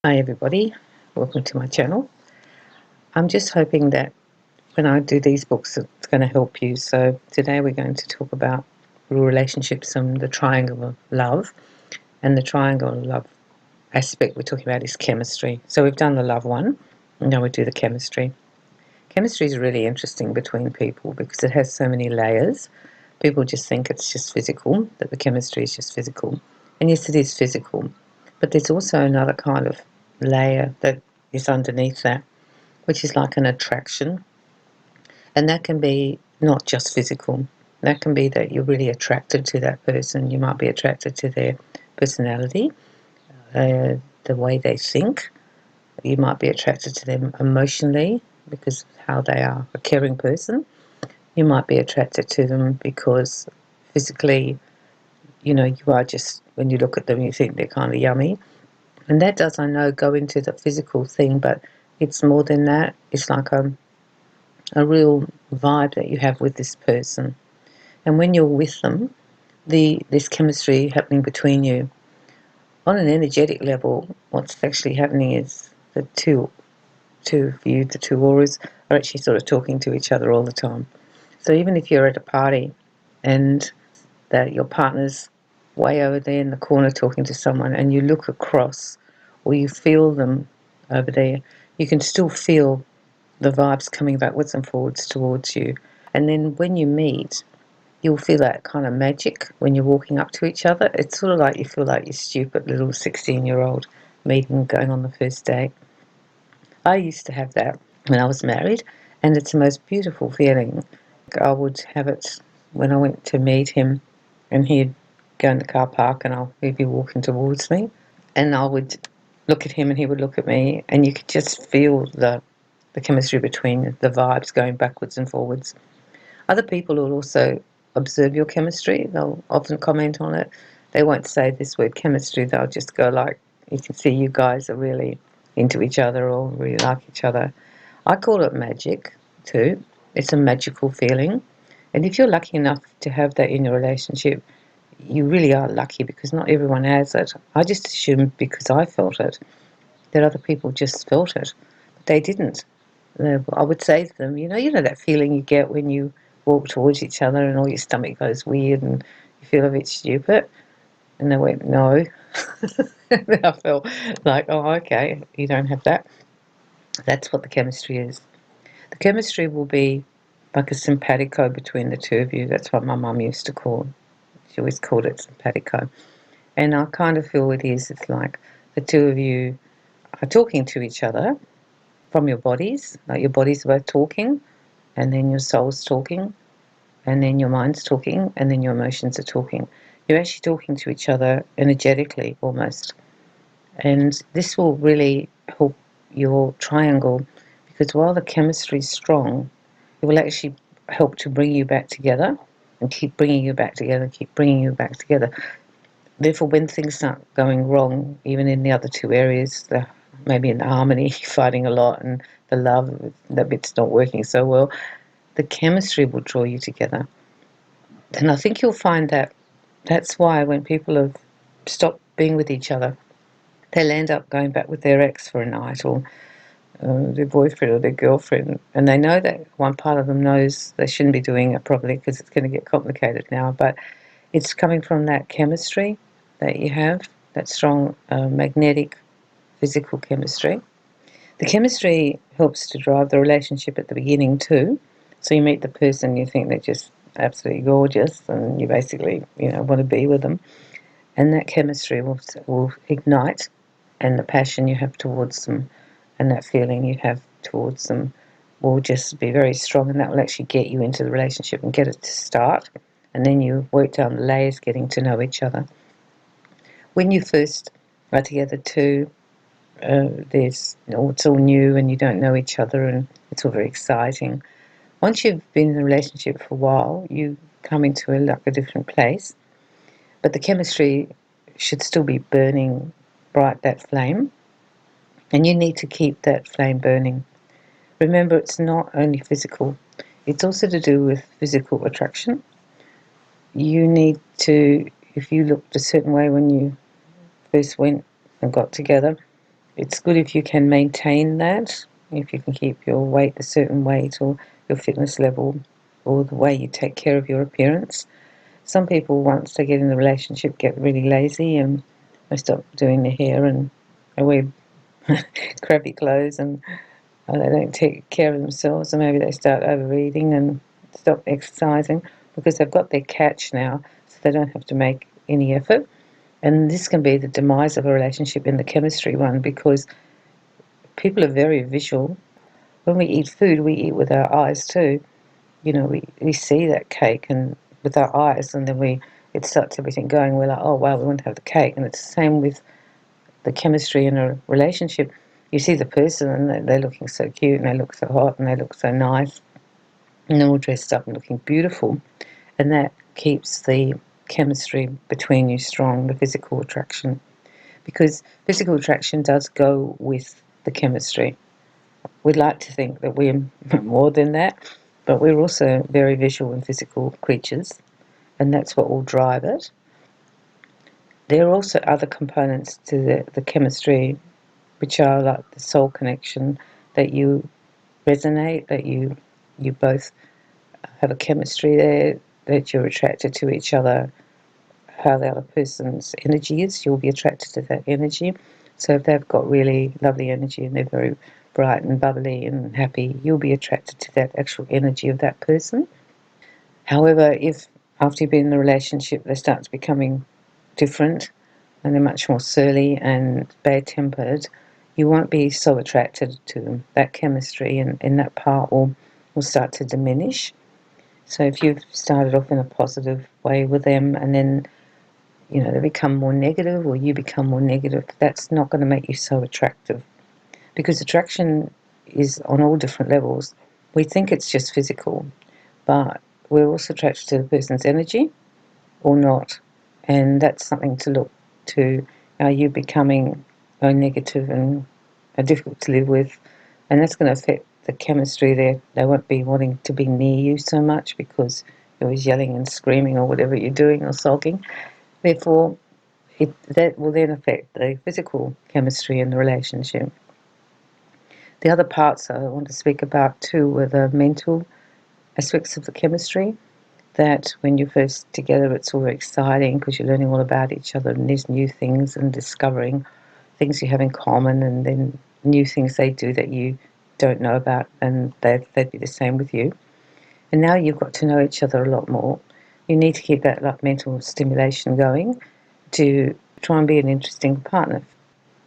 Hi everybody, welcome to my channel. I'm just hoping that when I do these books it's going to help you. So today we're going to talk about relationships and the triangle of love. And the triangle of love aspect we're talking about is chemistry. So we've done the love one, and now we do the chemistry. Chemistry is really interesting between people because it has so many layers. People just think it's just physical, that the chemistry is just physical. And yes, it is physical. But there's also another kind of layer that is underneath that, which is like an attraction. And that can be not just physical. That can be that you're really attracted to that person. You might be attracted to their personality, the way they think. You might be attracted to them emotionally because of how they are a caring person. You might be attracted to them because physically, you are just, when you look at them, you think they're kind of yummy. And that does, I know, go into the physical thing, but it's more than that. It's like a real vibe that you have with this person. And when you're with them, this chemistry happening between you, on an energetic level, what's actually happening is the two of you, the two auras, are actually sort of talking to each other all the time. So even if you're at a party and that your partner's way over there in the corner talking to someone and you look across or you feel them over there, you can still feel the vibes coming backwards and forwards towards you. And then when you meet, you'll feel that kind of magic when you're walking up to each other. It's sort of like you feel like your stupid little 16-year-old meeting going on the first date. I used to have that when I was married, and it's the most beautiful feeling. I would have it when I went to meet him, and he'd go in the car park and he'd be walking towards me, and I would look at him and he would look at me, and you could just feel the chemistry between the vibes going backwards and forwards. Other people will also observe your chemistry. They'll often comment on it. They won't say this word chemistry. They'll just go like, you can see you guys are really into each other or really like each other. I call it magic too. It's a magical feeling. And if you're lucky enough to have that in your relationship, you really are lucky because not everyone has it. I just assumed because I felt it that other people just felt it, but they didn't. I would say to them, you know that feeling you get when you walk towards each other and all your stomach goes weird and you feel a bit stupid? And they went, no. And I felt like, oh, okay, you don't have that. That's what the chemistry is. The chemistry will be like a simpatico between the two of you. That's what my mum used to call it. She always called it simpatico. And I kind of feel it is. It's like the two of you are talking to each other from your bodies, like your bodies are both talking, and then your soul's talking, and then your mind's talking, and then your emotions are talking. You're actually talking to each other energetically almost. And this will really help your triangle because while the chemistry is strong, it will actually help to bring you back together and keep bringing you back together, keep bringing you back together. Therefore, when things start going wrong, even in the other two areas, maybe in the harmony, fighting a lot, and the love, that bit's not working so well, the chemistry will draw you together. And I think you'll find that that's why when people have stopped being with each other, they'll end up going back with their ex for a night or their boyfriend or their girlfriend. And they know that one part of them knows they shouldn't be doing it properly because it's going to get complicated now. But it's coming from that chemistry that you have, that strong magnetic physical chemistry. The chemistry helps to drive the relationship at the beginning too. So you meet the person, you think they're just absolutely gorgeous, and you basically, want to be with them. And that chemistry will ignite, and the passion you have towards them and that feeling you have towards them will just be very strong, and that will actually get you into the relationship and get it to start. And then you work down the layers, getting to know each other. When you first are together too, it's all new and you don't know each other and it's all very exciting. Once you've been in a relationship for a while, you come into a different place, but the chemistry should still be burning bright, that flame, and you need to keep that flame burning. Remember, it's not only physical, it's also to do with physical attraction. You need to, if you looked a certain way when you first went and got together, it's good if you can maintain that, if you can keep your weight a certain weight, or your fitness level, or the way you take care of your appearance. Some people, once they get in the relationship, get really lazy and they stop doing their hair and they wear crappy clothes, and they don't take care of themselves, and maybe they start overeating and stop exercising because they've got their catch now, so they don't have to make any effort. And this can be the demise of a relationship in the chemistry one, because people are very visual. When we eat food, we eat with our eyes too. We see that cake and with our eyes, and then it starts everything going. We're like, oh wow, we want to have the cake. And it's the same with the chemistry in a relationship. You see the person and they're looking so cute and they look so hot and they look so nice and they're all dressed up and looking beautiful, and that keeps the chemistry between you strong, the physical attraction, because physical attraction does go with the chemistry. We'd like to think that we're more than that, but we're also very visual and physical creatures, and that's what will drive it. There are also other components to the chemistry, which are like the soul connection, that you resonate, that you both have a chemistry there, that you're attracted to each other, how the other person's energy is, you'll be attracted to that energy. So if they've got really lovely energy and they're very bright and bubbly and happy, you'll be attracted to that actual energy of that person. However, if after you've been in the relationship they start becoming different and they're much more surly and bad-tempered, you won't be so attracted to them. That chemistry and that part will start to diminish. So if you've started off in a positive way with them and then they become more negative, or you become more negative, that's not going to make you so attractive, because attraction is on all different levels. We think it's just physical, but we're also attracted to the person's energy or not, and that's something to look to. Are you becoming negative and difficult to live with? And that's going to affect the chemistry there. They won't be wanting to be near you so much because you're always yelling and screaming or whatever you're doing, or sulking. Therefore, that will then affect the physical chemistry in the relationship. The other parts I want to speak about too were the mental aspects of the chemistry, that when you're first together it's all very exciting because you're learning all about each other and there's new things and discovering things you have in common, and then new things they do that you don't know about, and they'd be the same with you. And now you've got to know each other a lot more. You need to keep that like mental stimulation going to try and be an interesting partner.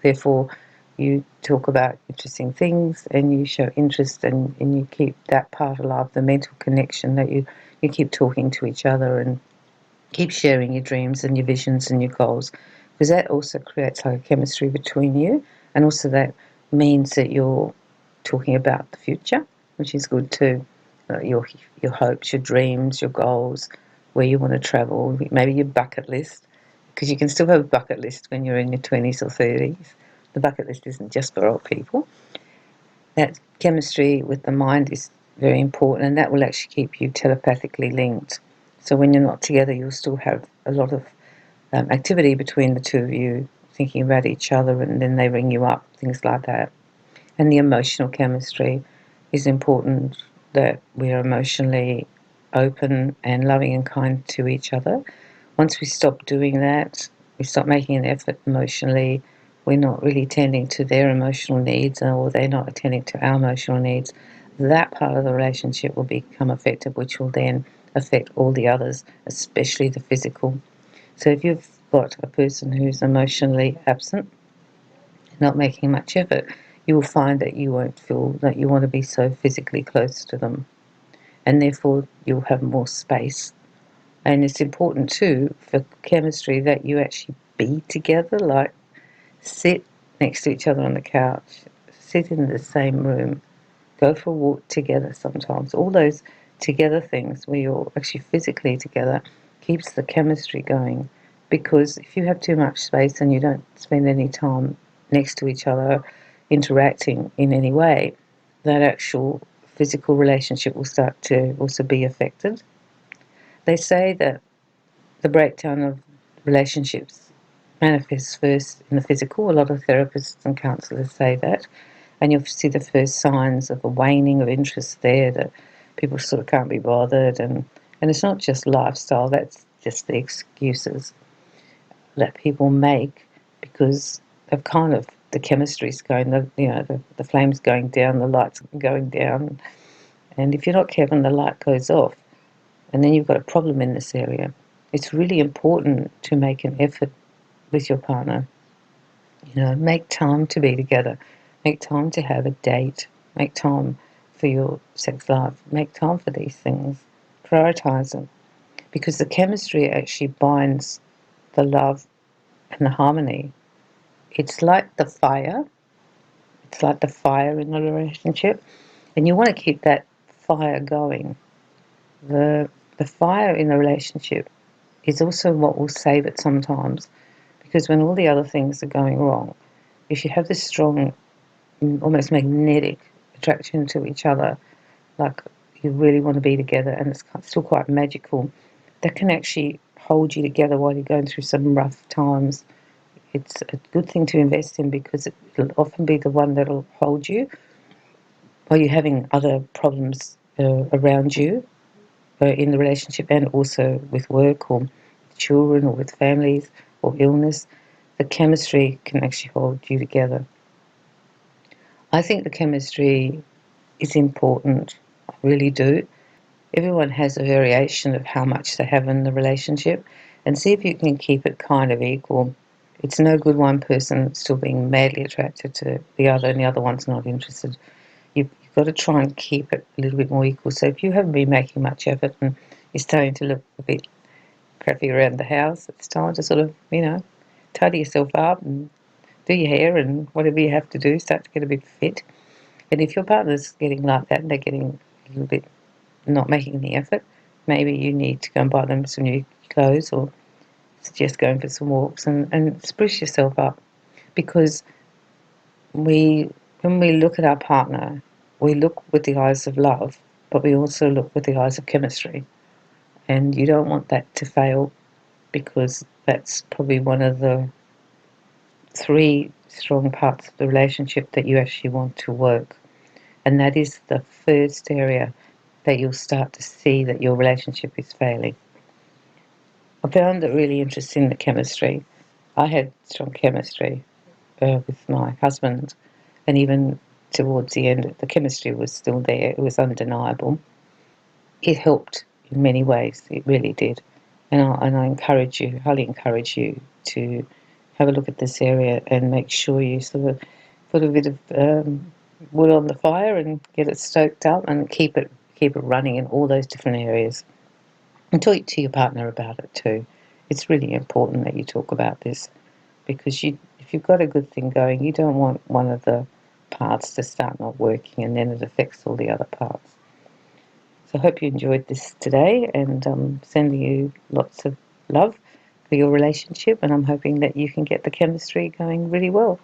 Therefore, you talk about interesting things and you show interest, and you keep that part alive, the mental connection, that you keep talking to each other and keep sharing your dreams and your visions and your goals, because that also creates like a chemistry between you, and also that means that you're talking about the future, which is good too. Your hopes, your dreams, your goals, where you want to travel, maybe your bucket list, because you can still have a bucket list when you're in your 20s or 30s. The bucket list isn't just for old people. That chemistry with the mind is very important, and that will actually keep you telepathically linked. So when you're not together, you'll still have a lot of activity between the two of you, thinking about each other, and then they ring you up, things like that. And the emotional chemistry is important, that we are emotionally open and loving and kind to each other. Once we stop doing that, we stop making an effort emotionally, we're not really attending to their emotional needs, or they're not attending to our emotional needs, that part of the relationship will become affected, which will then affect all the others, especially the physical. So if you've got a person who's emotionally absent, not making much effort, you will find that you won't feel that you want to be so physically close to them, and therefore you'll have more space. And it's important too for chemistry that you actually be together, like sit next to each other on the couch, sit in the same room, go for a walk together sometimes. All those together things where you're actually physically together keeps the chemistry going, because if you have too much space and you don't spend any time next to each other interacting in any way, that actual physical relationship will start to also be affected. They say that the breakdown of relationships manifests first in the physical. A lot of therapists and counsellors say that. And you'll see the first signs of a waning of interest there, that people sort of can't be bothered. And it's not just lifestyle, that's just the excuses that people make because they've kind of, the chemistry's going, the flame's going down, the light's going down. And if you're not careful, the light goes off. And then you've got a problem in this area. It's really important to make an effort with your partner. Make time to be together. Make time to have a date. Make time for your sex life. Make time for these things. Prioritize them. Because the chemistry actually binds the love and the harmony. It's like the fire. It's like the fire in the relationship. And you want to keep that fire going. The fire in the relationship is also what will save it sometimes. Because when all the other things are going wrong, if you have this strong, almost magnetic attraction to each other, like you really want to be together and it's still quite magical, that can actually hold you together while you're going through some rough times. It's a good thing to invest in because it'll often be the one that'll hold you while you're having other problems around you in the relationship and also with work or children or with families or illness. The chemistry can actually hold you together. I think the chemistry is important. I really do. Everyone has a variation of how much they have in the relationship, and see if you can keep it kind of equal. It's no good one person still being madly attracted to the other and the other one's not interested. You've got to try and keep it a little bit more equal. So if you haven't been making much effort and you're starting to look a bit crappy around the house, it's time to sort of, tidy yourself up and do your hair and whatever you have to do, start to get a bit fit. And if your partner's getting like that and they're getting a little bit not making the effort, maybe you need to go and buy them some new clothes or suggest going for some walks and spruce yourself up. Because when we look at our partner, we look with the eyes of love, but we also look with the eyes of chemistry. And you don't want that to fail because that's probably one of the 3 strong parts of the relationship that you actually want to work. And that is the first area that you'll start to see that your relationship is failing. I found it really interesting, the chemistry. I had strong chemistry with my husband, and even towards the end, the chemistry was still there. It was undeniable. It helped in many ways. It really did. And I encourage you, highly encourage you to have a look at this area and make sure you sort of put a bit of wood on the fire and get it stoked up and keep it running in all those different areas. And talk to your partner about it too. It's really important that you talk about this because if you've got a good thing going, you don't want one of the parts to start not working and then it affects all the other parts. So I hope you enjoyed this today, and I'm sending you lots of love for your relationship, and I'm hoping that you can get the chemistry going really well.